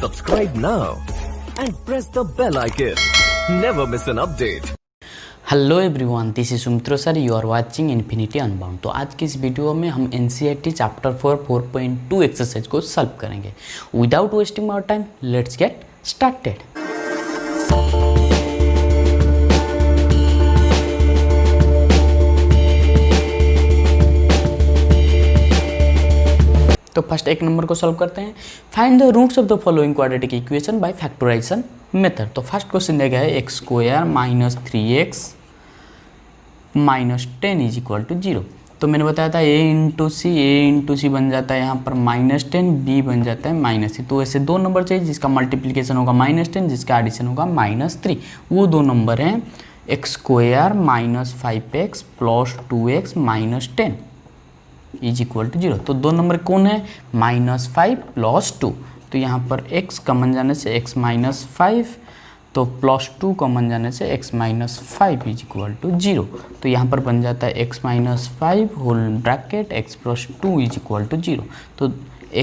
Subscribe now and press the bell icon. Never miss an update. Hello everyone, this is Sumitro sir, you are watching infinity unbound. तो आज की इस वीडियो में हम एनसीईआरटी चैप्टर 4.2 एक्सरसाइज को सॉल्व करेंगे। Without wasting our time, let's get started. तो फर्स्ट एक नंबर को सॉल्व करते हैं। Find the roots of the following quadratic equation by factorisation method. तो फर्स्ट क्वेश्चन दिया गया है x square minus 3x minus 10 is equal to 0। तो मैंने बताया था a इंटू सी बन जाता है यहाँ पर -10, b बन जाता है -c। तो ऐसे दो नंबर चाहिए जिसका मल्टीप्लिकेशन होगा -10, जिसका एडिशन होगा -3। वो दो नंबर हैं x square minus 5x plus 2x minus 10 is equal to 0। तो दो नंबर कौन है? -5 प्लस 2। तो यहाँ पर x कॉमन जाने से x माइनस 5, तो प्लस 2 कॉमन जाने से x minus 5 is equal to 0। तो यहाँ पर बन जाता है x minus 5 whole bracket x plus 2 is equal to 0। तो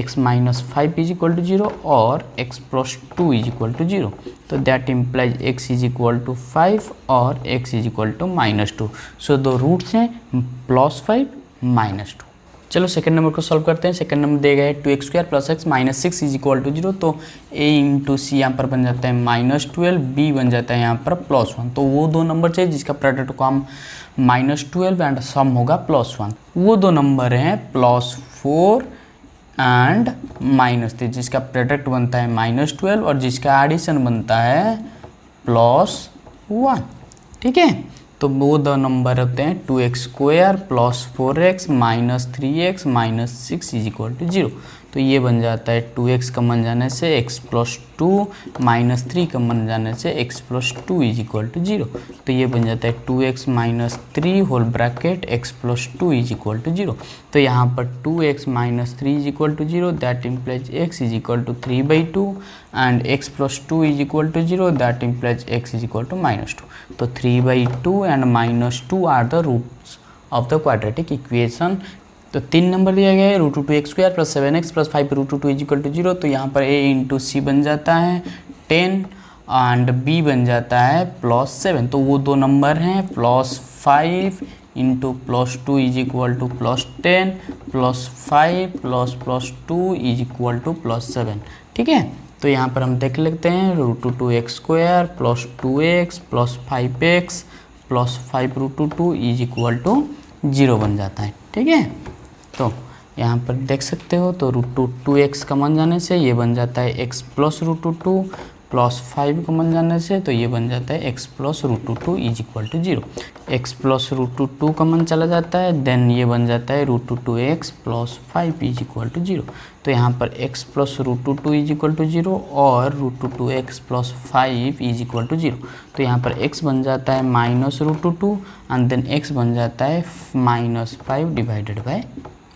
x minus 5 is equal to 0 और x plus 2 is equal to 0। तो that implies x is equal to 5 और x is equal to -2। So दो रूट्स हैं +5 -2। चलो second number को solve करते हैं। सेकंड नंबर दिया गया है 2x square plus x minus 6 is equal to 0। तो a इंटू सी यहाँ पर बन जाता है -12, b बन जाता है यहाँ पर +1। तो वो दो नंबर चाहिए जिसका प्रोडक्ट को हम -12 एंड सम होगा +1। वो दो नंबर हैं +4 एंड -3, जिसका प्रोडक्ट बनता है -12 और जिसका एडिशन बनता है +1। ठीक है, तो वो दो नंबर होते हैं 2x square plus 4x minus 3x minus 6 is equal to 0। तो ये बन जाता है 2x कॉमन जाने से x प्लस 2 माइनस 3 कॉमन जाने से x plus 2 is equal to 0। तो ये बन जाता है 2x minus 3 whole bracket x plus 2 is equal to 0। तो यहाँ पर 2x minus 3 is equal to 0, that implies x is equal to 3/2 and x plus 2 is equal to 0, that implies x is equal to -2। तो 3/2 and -2 are the roots of the quadratic equation. तो 3 number दिया गया है √2x square plus 7x plus 5 √2 is equal to 0। तो यहाँ पर a into सी बन जाता है 10 एंड b बन जाता है +7। तो वो दो नंबर हैं +5 into +2 is equal to +10 +5 plus 2 is equal to +7। ठीक है, तो यहाँ पर हम देख लेते हैं √2x square plus 2x plus 5x plus 5 √2 is equal to 0 बन जाता है। ठीक है, तो यहाँ पर देख सकते हो तो √2x कॉमन जाने से ये बन जाता है x प्लस √2 प्लस 5 कॉमन जाने से तो ये बन जाता है x plus √2 is equal to 0। x plus √2 common चला जाता है, देन ये बन जाता है √2x plus 5 is equal to 0। तो यहाँ पर x plus √2 is equal to 0 और √2x plus 5 is equal to 0। तो यहाँ पर x बन जाता है -√2 एंड देन x बन जाता है -5 डिवाइडेड बाय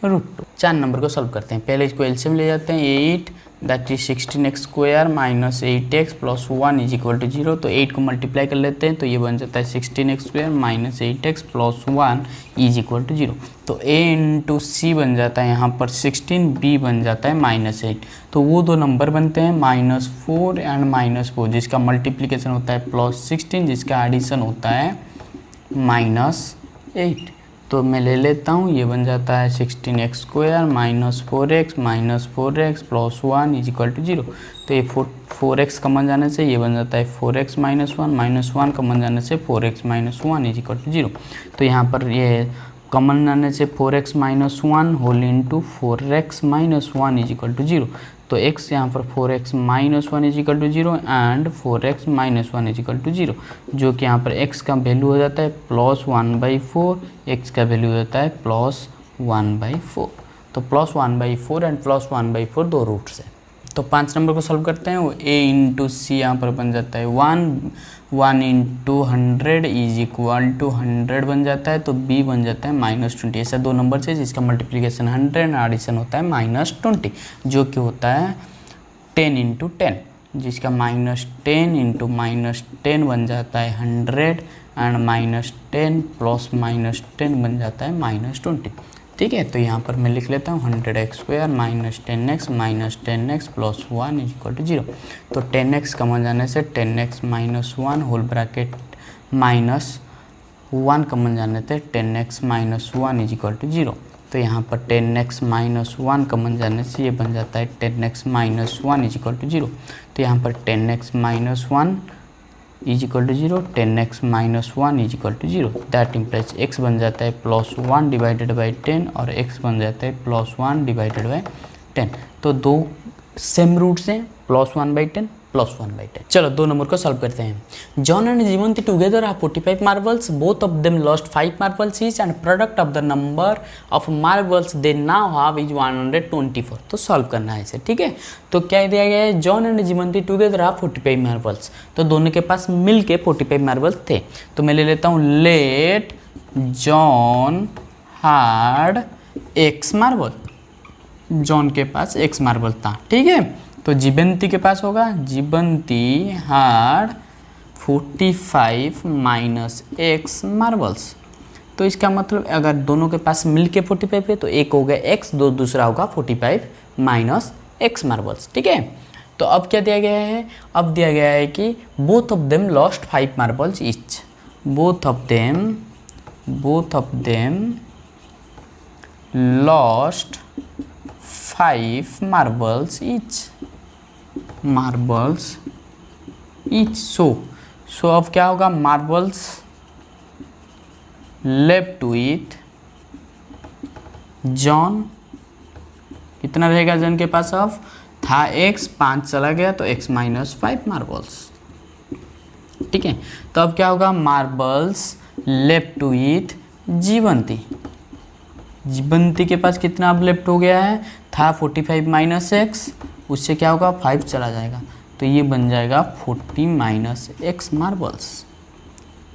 √2। 4 नंबर को सॉल्व करते हैं। पहले इसको एलसीएम ले जाते हैं। 8 that is 16x square minus 8x plus 1 is equal to 0। तो 8 को मल्टीप्लाई कर लेते हैं तो ये बन जाता है 16x square minus 8x plus 1 is equal to 0। तो a इंटू सी बन जाता है यहाँ पर 16, b बन जाता है -8। तो वो दो नंबर बनते हैं -4 एंड -4, जिसका मल्टीप्लिकेशन होता है +16, जिसका एडिशन होता है -8। तो मैं ले लेता हूँ, ये बन जाता है 16x square minus 4x plus 1 is equal to 0। तो ये 4x कॉमन जाने से ये बन जाता है 4x माइनस 1 कॉमन जाने से 4x minus 1 is equal to 0। तो यहाँ पर ये कॉमन जाने से 4x minus 1 whole into 4x minus 1 is equal to 0। तो x यहाँ पर 4x minus 1 is equal to 0 and 4x minus 1 is equal to 0, जो कि यहाँ पर x का वैल्यू हो जाता है +1/4, x का वैल्यू हो जाता है +1/4। तो +1/4 एंड +1/4 दो रूट्स है। तो 5 नंबर को सॉल्व करते हैं। वो a इंटू सी यहाँ पर बन जाता है 1 इंटू 100 इज इक्वल टू 100 बन जाता है। तो b बन जाता है -20। ऐसा दो नंबर से जिसका मल्टीप्लिकेशन 100 एडिशन होता है -20, जो कि होता है 10 इंटू 10, जिसका -10 इंटू -10 बन जाता है 100 एंड -10 प्लस -10 बन जाता है -20। ठीक है। तो यहाँ पर मैं लिख लेता हूँ 100x² minus 10x plus 1 is equal to 0। तो 10x कमन जाने से 10x minus 1 whole bracket minus 1 common जाने से 10x minus 1 is equal to 0। तो यहाँ पर 10x माइनस 1 कमन जाने से ये बन जाता है 10x minus 1 is equal to 0। तो यहाँ पर 10x minus 1 is equal to 0, 10x minus 1 is equal to 0। That implies x बन जाता है प्लस 1 डिवाइडेड बाई 10 और x बन जाता है प्लस 1 डिवाइडेड बाई 10। तो दो सेम रूट्स हैं, प्लस 1/10 प्लस 1/10। चलो 2 नंबर को सॉल्व करते हैं। John and Jeevanti together have 45 marbles, both of them lost 5 marbles each and product of the number of marbles they now have is 124। तो solve करना है इसे, ठीक है। तो क्या दिया गया है, John and Jeevanti together have 45 marbles. तो दोनों के पास मिल के 45 मार्बल्स थे। तो मैं ले लेता हूँ let John had x marble. John के पास x मार्बल था, ठीक है। तो जीवंती के पास होगा जीवंती हैड 45 माइनस x मार्बल्स। तो इसका मतलब अगर दोनों के पास मिलके 45 है तो एक हो गया x, दूसरा होगा 45 माइनस x मार्बल्स, ठीक है। तो अब क्या दिया गया है, अब दिया गया है कि both of them lost 5 marbles each. Both of them lost 5 marbles each. So अब क्या होगा, मार्बल्स लेफ्ट विथ जॉन। कितना रहेगा जॉन के पास, अब था x, 5 चला गया तो x माइनस 5 मार्बल्स, ठीक है। तो अब क्या होगा, मार्बल्स लेफ्ट विथ जीवंती। जीवंती के पास कितना अब लेफ्ट हो गया है, था 45 माइनस x, उससे क्या होगा 5 चला जाएगा तो ये बन जाएगा 40 माइनस x मार्बल्स,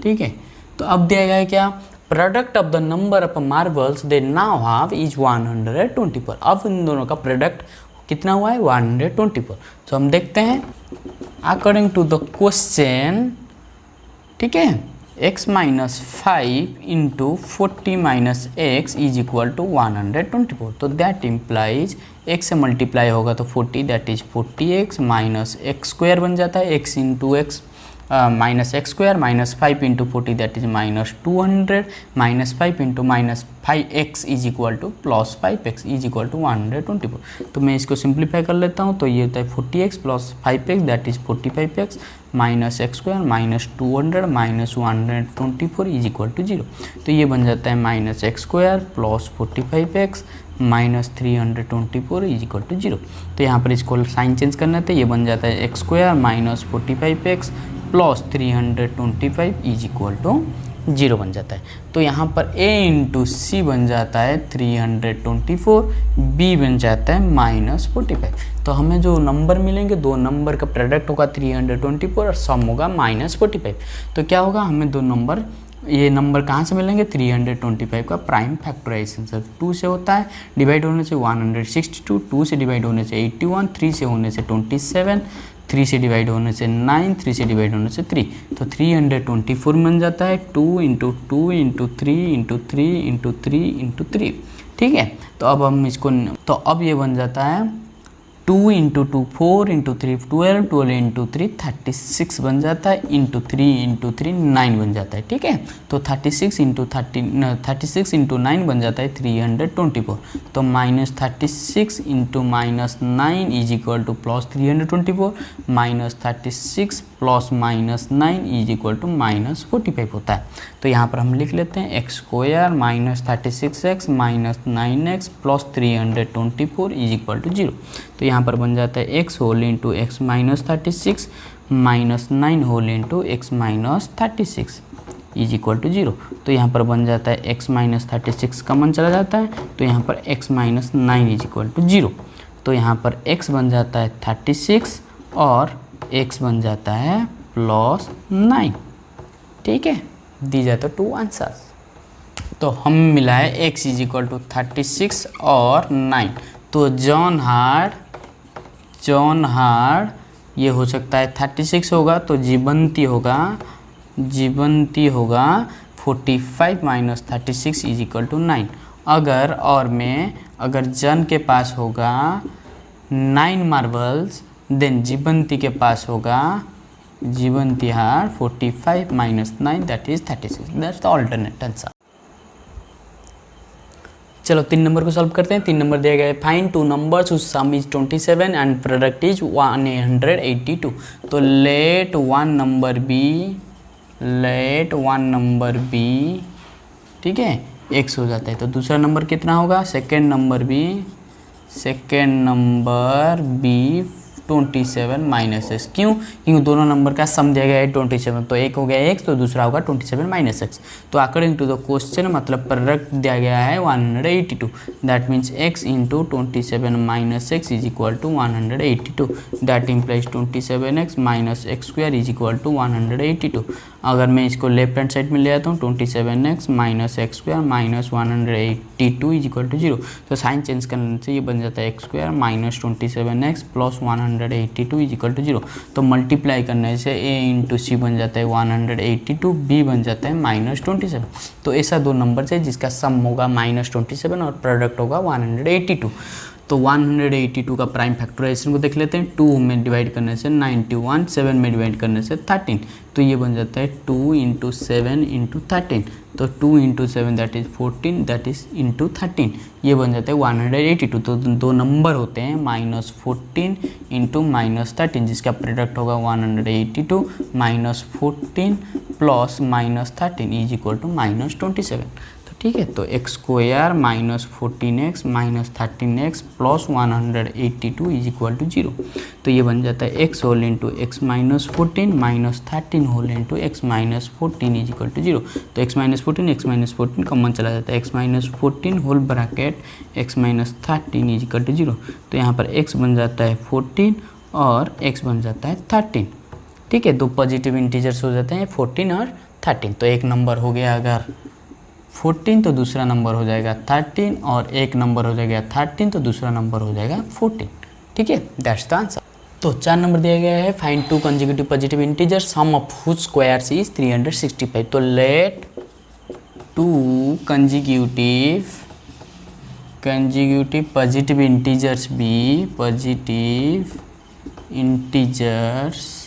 ठीक है। तो अब दिया गया है क्या, product of the number of marbles they now have is 124। अब इन दोनों का प्रोडक्ट कितना हुआ है, 124। तो हम देखते हैं अकॉर्डिंग टू द क्वेश्चन, ठीक है। x minus 5 into 40 minus x is equal to 124। तो दैट इम्प्लाइज x से मल्टीप्लाई होगा तो 40, that is 40x minus x² बन जाता है, x into x minus x² minus 5 into 40 that is minus 200 minus 5 into minus 5x is equal to plus 5x is equal to 124। तो मैं इसको simplify कर लेता हूँ। तो ये होता है 40x plus 5x that is 45x minus x² minus 200 minus 124 is equal to 0। तो ये बन जाता है minus x² plus 45x minus 324 is equal to 0। तो यहाँ पर इसको साइन चेंज करना था, ये बन जाता है x² minus 45x plus 325 is equal to 0 बन जाता है। तो यहाँ पर a इंटू सी बन जाता है 324, b बन जाता है माइनस 45। तो हमें जो नंबर मिलेंगे, दो नंबर का प्रोडक्ट होगा 324 और सम होगा माइनस 45। तो क्या होगा, हमें दो नंबर, ये नंबर कहाँ से मिलेंगे, 325 का प्राइम फैक्टराइजेशन सर 2 से होता है, डिवाइड होने से 162, 2 से डिवाइड होने से 81, 3 से होने से 27, 3 से डिवाइड होने से 9, 3 से डिवाइड होने से 3। तो 324 बन जाता है 2 into 2 into 3 into 3 into 3 into 3, ठीक है। तो अब हम इसको, तो अब ये बन जाता है 2 इंटू 2 4 इंटू 3 12, 12 इंटू 3 36 बन जाता है, इंटू 3 इंटू 3 9 बन जाता है, ठीक है। तो 36 इंटू 9 बन जाता है 324। तो minus 36 into minus 9 is equal to plus 324, minus 36 plus minus 9 is equal to minus 45 होता है। तो यहाँ पर हम लिख लेते हैं x² minus 36x minus 9x plus 324 is equal to 0। तो यहाँ पर बन जाता है x whole into x minus 36 minus 9 whole into x minus 36 is equal to 0। तो यहाँ पर बन जाता है x माइनस 36 कॉमन चला जाता है, तो यहाँ पर x minus 9 is equal to 0। तो यहाँ पर x बन जाता है 36 और x बन जाता है प्लस 9, ठीक है। दी जाता है 2 आंसर्स। तो हम मिला है x इज इक्वल टू 36 और 9। तो जॉन हार्ड ये हो सकता है 36 होगा, तो जीवंती होगा 45 माइनस 36 इज इक्वल टू 9, अगर जन के पास होगा 9 मार्बल्स, देन जीवंती के पास होगा, जीवंती हार 45 - 9 that is 36। That's the alternate answer. चलो 3 नंबर को सॉल्व करते हैं। 3 नंबर दिया गया है, find 2 numbers whose sum is 27 and product is 182। तो लेट वन नंबर बी, ठीक है, x हो जाता है। तो दूसरा नंबर कितना होगा, सेकेंड नंबर बी 27 - x। क्यों? क्योंकि दोनों नंबर का सम दिया गया है 27, तो एक हो गया x, तो दूसरा होगा 27 - x। तो अकॉर्डिंग टू द क्वेश्चन मतलब प्रोडक्ट दिया गया है 182, that means x into 27 - x is equal to 182, that implies 27x - x² is equal to 182। अगर मैं इसको लेफ्ट हैंड साइड में ले आता हूँ, 27x - x² - 182 is equal to 0। तो साइन चेंज करने से ये बन जाता है x² - 27x + 182 is equal to 0। तो मल्टीप्लाई करने से a इंटू सी बन जाता है 182, b बन जाता है -27। तो ऐसा दो नंबर है जिसका सम होगा -27 और प्रोडक्ट होगा 182। तो 182 का प्राइम फैक्टराइजेशन को देख लेते हैं। 2 में डिवाइड करने से 91, 7 में डिवाइड करने से 13, तो ये बन जाता है 2 × 7 × 13। तो 2 × 7 that is 14, that is into 13, ये बन जाता है 182। तो दो नंबर होते हैं -14 × -13, जिसका प्रोडक्ट होगा 182 - 14 + -13 इज इक्वल टू -27। ठीक है, तो x² - 14x - 13x + 182 is equal to 0। तो ये बन जाता है x whole into x - 14 - 13 whole into x - 14 is equal to 0। तो x - 14 कॉमन चला जाता है, x - 14 whole bracket x - 13 is equal to 0। तो यहाँ पर x बन जाता है 14 और x बन जाता है 13। ठीक है, दो पॉजिटिव इंटीजर्स हो जाते हैं 14 और 13। तो एक नंबर हो गया अगर 14 तो दूसरा नंबर हो जाएगा 13, और एक नंबर हो जाएगा 13 तो दूसरा नंबर हो जाएगा 14। ठीक है, दैट्स द आंसर। तो 4 नंबर दिया गया है, find 2 consecutive positive integers sum of whose squares is 365। तो let 2 consecutive positive integers be, positive integers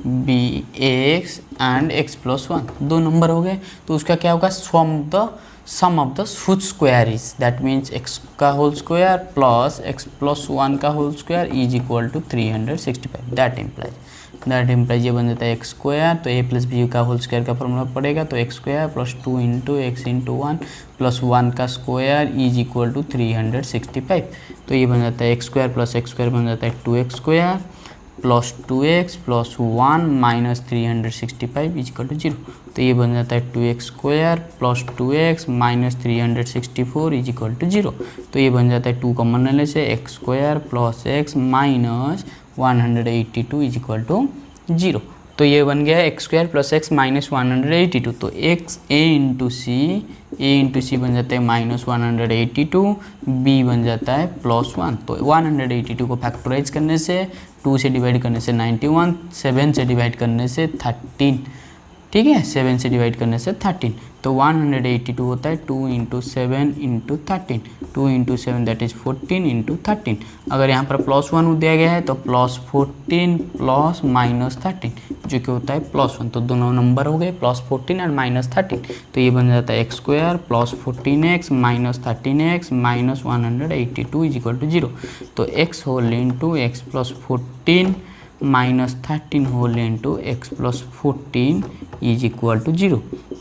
be x and x + 1, दो नंबर हो गए। तो उसका क्या होगा, sum of the whose square is, that means x का होल स्क्वायर प्लस x + 1 का whole square is equal to 365। That implies ये बन जाता है x², तो a + b का होल स्क्वायर का फॉर्मूला पड़ेगा, तो x² + 2 × x × 1 + 1 का स्क्वायर इज इक्वल टू 365। तो ये बन जाता है x² + x² बन जाता है 2x² + 2x + 1 - 365 is equal to 0। तो ये बन जाता है 2x² + 2x - 364 is equal to 0। तो ये बन जाता है 2 कॉमन लेने से x² + x - 182 is equal to 0। तो ये बन गया है x² + x - 182। तो x a × c बन जाता है -182, b बन जाता है +1। तो 182 को फैक्टराइज करने से 2 से डिवाइड करने से 91, 7 से डिवाइड करने से 13। ठीक है, 7 से डिवाइड करने से 13। तो 182 होता है 2 × 7 × 13, 2 × 7 दैट इज 14 × 13। अगर यहाँ पर +1 दिया गया है तो +14 + -13 जो कि होता है +1। तो दोनों नंबर हो गए +14 और -13। तो ये बन जाता है x² + 14x - 13x - 182 is equal to 0। तो x whole into x + 14 - 13 whole into x + 14 is equal to 0।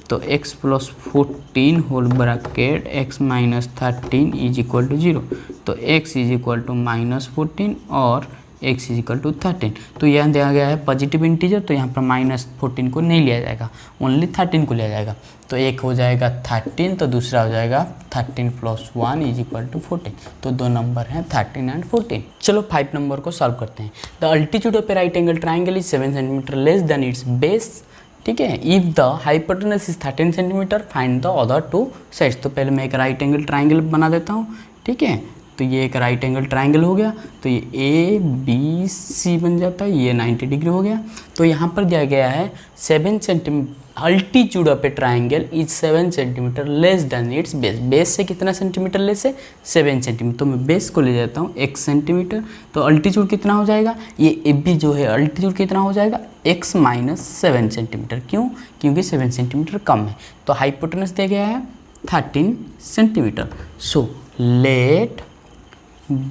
तो x + 14 whole bracket x - 13 is equal to 0। तो x इज इक्वल टू -14 और x इज इक्वल टू 13। तो यहाँ दिया गया है positive integer, तो यहाँ पर -14 को नहीं लिया जाएगा, ओनली 13 को लिया जाएगा। तो एक हो जाएगा 13, तो दूसरा हो जाएगा 13 + 1 इज इक्वल टू 14। तो दो नंबर हैं 13 एंड 14। चलो 5 नंबर को सॉल्व करते हैं। The altitude of A right angle triangle is 7 centimetre less than it's base. ठीक है, if the hypotenuse is 13 centimetre find the other 2 sides. तो पहले मैं एक राइट एंगल ट्राइंगल बना देता हूँ। ठीक है, तो ये एक राइट एंगल ट्राइंगल हो गया, तो ये ए बी सी बन जाता है, ये 90 डिग्री हो गया। तो यहाँ पर दिया गया है 7 centimetre, altitude of A triangle is 7 centimetre less than it's base. Base से कितना सेंटीमीटर लेस है? 7 सेंटीमीटर। तो मैं बेस को ले जाता हूँ x सेंटीमीटर, तो अल्टीट्यूड कितना हो जाएगा? ये ए बी जो है अल्टीट्यूड कितना हो जाएगा? x minus 7 centimetre. क्यों? क्योंकि 7 सेंटीमीटर कम है। तो हाइपोटेनस दिया गया है 13 centimetre. So let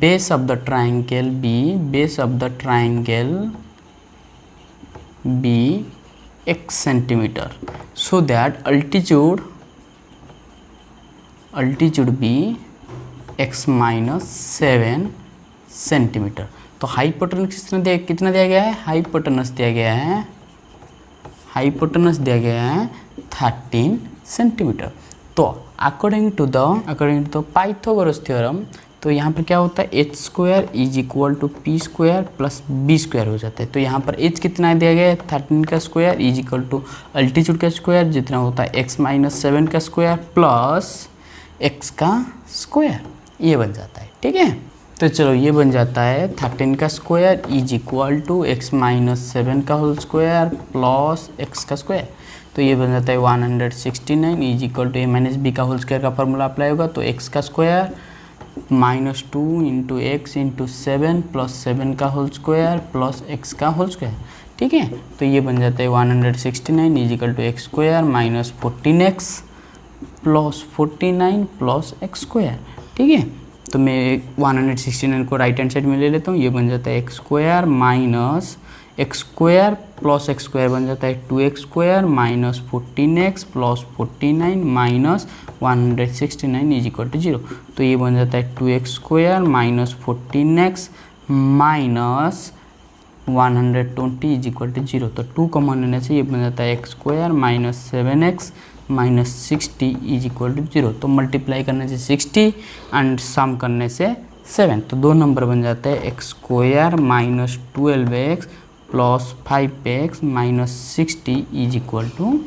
base of the triangle be x centimeter, so that altitude be x minus 7 centimetre. तो हाइपोटेनस कितना दिया गया है? हाइपोटेनस दिया गया है 13 सेंटीमीटर। तो according to the Pythagoras theorem, तो यहाँ पर क्या होता है? H square is equal to P square plus B square हो जाता है। तो यहाँ पर एच कितना दिया गया है? 13 का square is equal to altitude का स्क्वायर जितना होता है एक्स माइनस 7 का स्क्वायर प्लस एक्स का स्क्वायर, ये बन जाता है। ठीक है, तो चलो ये बन जाता है 13 का square is equal to x minus 7 का होल स्क्वायर प्लस एक्स का स्क्वायर। तो ये बन जाता है 169 is equal to A minus B का होल स्क्वायर का फॉर्मूला अप्लाई होगा, तो एक्स का square minus 2 into x into 7 plus 7 का होल स्क्वायर प्लस एक्स का होल स्क्वायर। ठीक है, तो ये बन जाता है 169 is equal to x square minus 14x plus 49 plus x square. ठीक है, तो मैं 169 को राइट हैंड साइड में ले लेता हूँ, ये बन जाता है x square minus x square plus x square बन जाता है 2x square minus 14x plus 49 minus 169 is equal to 0। तो ये बन जाता है 2x square minus 14x minus 120 is equal to 0। तो 2 कॉमन लेने से ये बन जाता है x square minus 7x minus 60 is equal to 0। तो मल्टीप्लाई करने से 60 एंड सम करने से 7, तो 2 नंबर बन जाता है x square minus 12x plus 5x minus 60 is equal to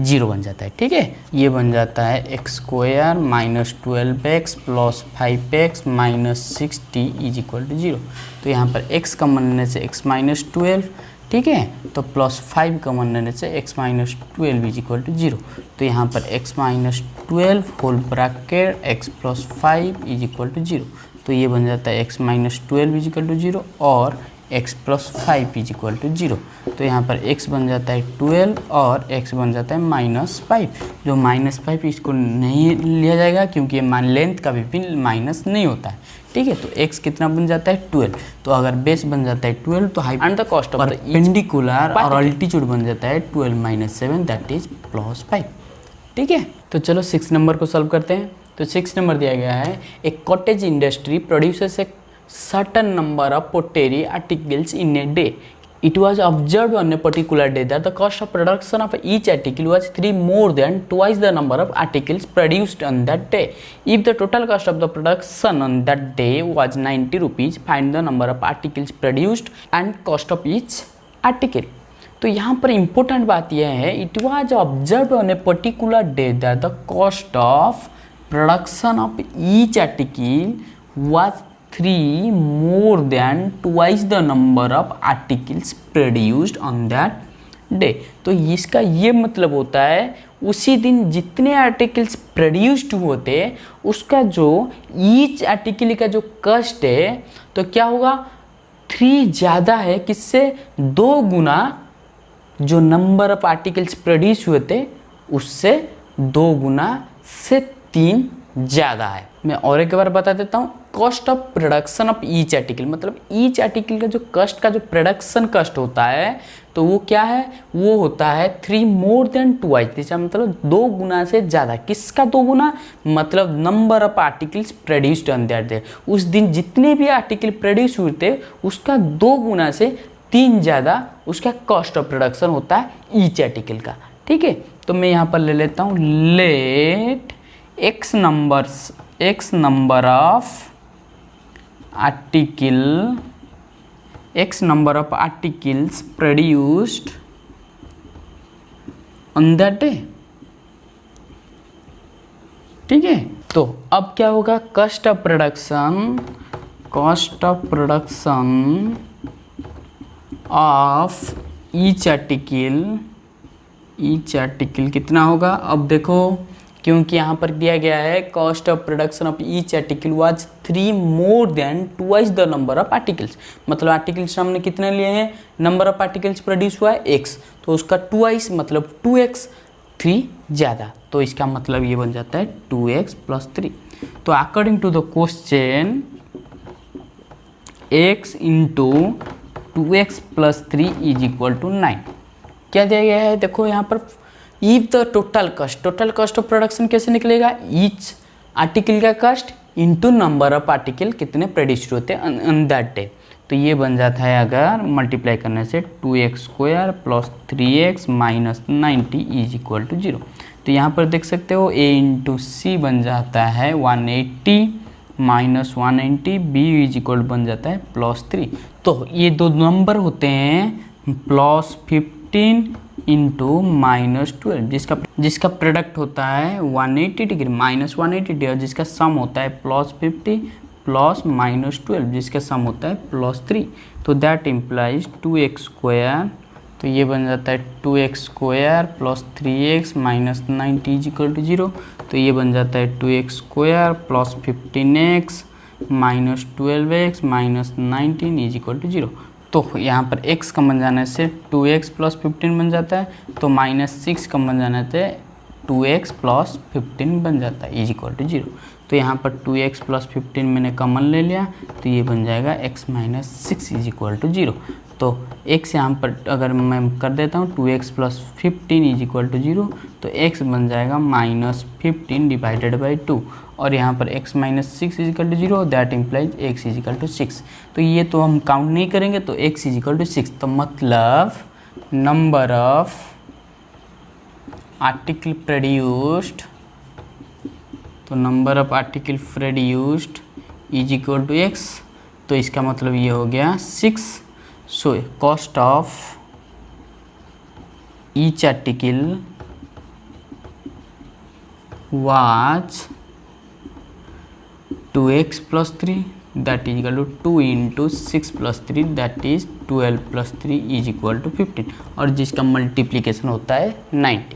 0 बन जाता है। ठीक है, ये बन जाता है x square minus 12x plus 5x minus 60 is equal to 0। तो यहाँ पर x कॉमन लेने से x माइनस 12, ठीक है, तो प्लस 5 कॉमन लेने से x minus 12 is equal to 0। तो यहाँ पर x minus 12 whole bracket x plus 5 is equal to 0। तो ये बन जाता है x minus 12 is equal to 0 और x plus 5 is equal to 0। तो यहाँ पर x बन जाता है 12 और x बन जाता है माइनस 5। जो माइनस 5 इसको नहीं लिया जाएगा क्योंकि लेंथ का भी माइनस नहीं होता है। ठीक है, तो x कितना बन जाता है 12। तो अगर बेस बन जाता है 12 तो height and the cost of perpendicular और अल्टीट्यूड बन जाता है 12 माइनस 7 दैट इज प्लस 5। ठीक है, तो चलो 6 नंबर को सॉल्व करते हैं। तो 6 नंबर दिया गया है a cottage industry produces a certain number of pottery articles in a day. It was observed on a particular day that the cost of production of each article was 3 more than twice the number of articles produced on that day. If the total cost of the production on that day was 90 rupees, find the number of articles produced and cost of each article. तो यहाँ पर important बात यह है, it was observe on a particular day that the cost of production of each article was 3 more than twice the number of articles produced on that day. तो इसका ये मतलब होता है उसी दिन जितने आर्टिकल्स प्रोड्यूस्ड होते उसका जो ईच आर्टिकल का जो कॉस्ट है तो क्या होगा 3 ज़्यादा है, किससे 2 गुना जो नंबर ऑफ आर्टिकल्स प्रोड्यूस हुए थे उससे 2 गुना से 3 ज़्यादा है। मैं और एक बार बता देता हूँ, cost of production of each article मतलब ईच आर्टिकल का जो कॉस्ट का जो प्रोडक्शन कॉस्ट होता है तो वो क्या है, वो होता है 3 मोर देन ट्वाइस। इसका मतलब 2 गुना से ज़्यादा। किसका 2 गुना? मतलब number of articles produced on that day. उस दिन जितने भी आर्टिकल प्रोड्यूस हुए थे उसका 2 गुना से 3 ज़्यादा उसका कॉस्ट ऑफ प्रोडक्शन होता है ईच आर्टिकल का। ठीक है, तो मैं यहाँ पर ले लेता हूँ late x number of articles produced on that day। ठीक है, तो अब क्या होगा, cost of production of each article कितना होगा। अब देखो, क्योंकि यहाँ पर दिया गया है cost of production of each article was 3 more than twice the number of articles, मतलब आर्टिकल्स हमने कितने लिए हैं, नंबर ऑफ आर्टिकल्स प्रोड्यूस हुआ है x, तो उसका ट्वाइस मतलब 2x, 3 ज़्यादा, तो इसका मतलब ये बन जाता है 2x + 3। तो according to the question x × 2x + 3 = 9। क्या दिया गया है, देखो यहाँ पर if the total cost of production कैसे निकलेगा, ईच आर्टिकल का cost into number of article कितने प्रोड्यूस होते हैं ऑन दैट डे। तो ये बन जाता है अगर मल्टीप्लाई करने से 2x² + 3x - 90 = 0। तो यहाँ पर देख सकते हो a × c बन जाता है 180 - 190, b बन जाता है +3। तो ये दो नंबर होते हैं +15 × -12, जिसका प्रोडक्ट होता है 180 डिग्री -180 डिग्री, और जिसका सम होता है +50 + -12, जिसका सम होता है +3। तो दैट इम्प्लाइज 2x², तो ये बन जाता है 2x² + 3x - 90 = 0। तो ये बन जाता है 2x² + 15x - 12x - 19 = 0। तो यहाँ पर x कम जाने से 2x + 15 बन जाता है, तो -6 कम जाने से 2x + 15 बन जाता है = 0। तो यहाँ पर 2x + 15 मैंने कॉमन ले लिया, तो ये बन जाएगा x - 6 = 0। तो x यहाँ पर अगर मैं कर देता हूँ 2x + 15 = 0, तो x बन जाएगा -15 / 2, और यहाँ पर x - 6 = 0, दैट इम्प्लाइज x = 6। तो ये तो हम काउंट नहीं करेंगे, तो x = 6, तो मतलब नंबर ऑफ आर्टिकल प्रोड्यूस्ड, तो number of article produced = x, तो इसका मतलब ये हो गया 6। So cost of each article was 2x + 3, that is equal to 2 × 6 + 3, that is 12 + 3 = 15, और जिसका मल्टीप्लिकेशन होता है 90।